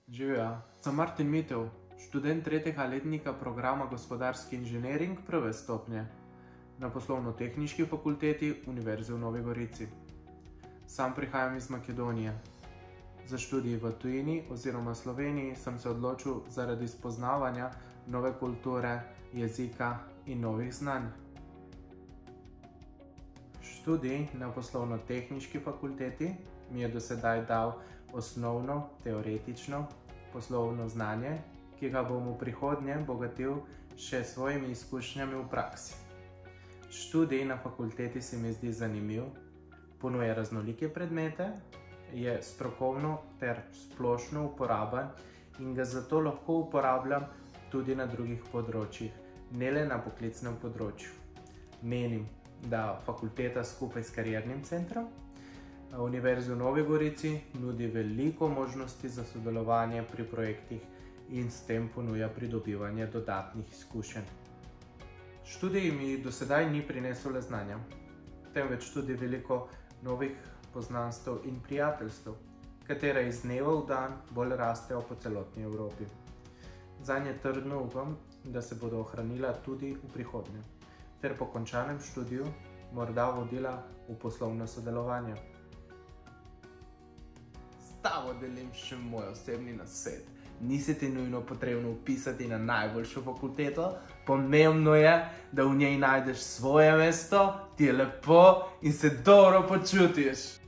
Živja, sem Martin Mitev, študent tretjega letnika programa Gospodarski inženiring prve stopnje na Poslovno-tehniški fakulteti Univerze v Novi Gorici. Sam prihajam iz Makedonije. Za študij v tujini oziroma Sloveniji sem se odločil zaradi spoznavanja nove kulture, jezika in novih znanj. Študij na Poslovno-tehniški fakulteti mi je do sedaj dal osnovno, teoretično, poslovno znanje, ki ga bom v prihodnje bogatil še s svojimi izkušnjami v praksi. Študij na fakulteti se mi zdi zanimiv, ponuja raznolike predmete, je strokovno ter splošno uporaben in ga zato lahko uporabljam tudi na drugih področjih, ne le na poklicnem področju. Menim, da fakulteta skupaj s kariernim centrom Univerze v Novi Gorici nudi veliko možnosti za sodelovanje pri projektih in s tem ponuja pridobivanje dodatnih izkušenj. Študij mi do sedaj ni prinesel le znanja, temveč tudi veliko novih poznanstev in prijateljstev, katera iz dneva v dan bolj rastejo po celotni Evropi. Zanje trdno upam, da se bodo ohranila tudi v prihodnje, ter po končanem študiju morda vodila v poslovno sodelovanje. S tabo delim še moj osebni nasvet. Ni se ti nujno potrebno vpisati na najboljšo fakulteto, pomembno je, da v njej najdeš svoje mesto, ti je lepo in se dobro počutiš.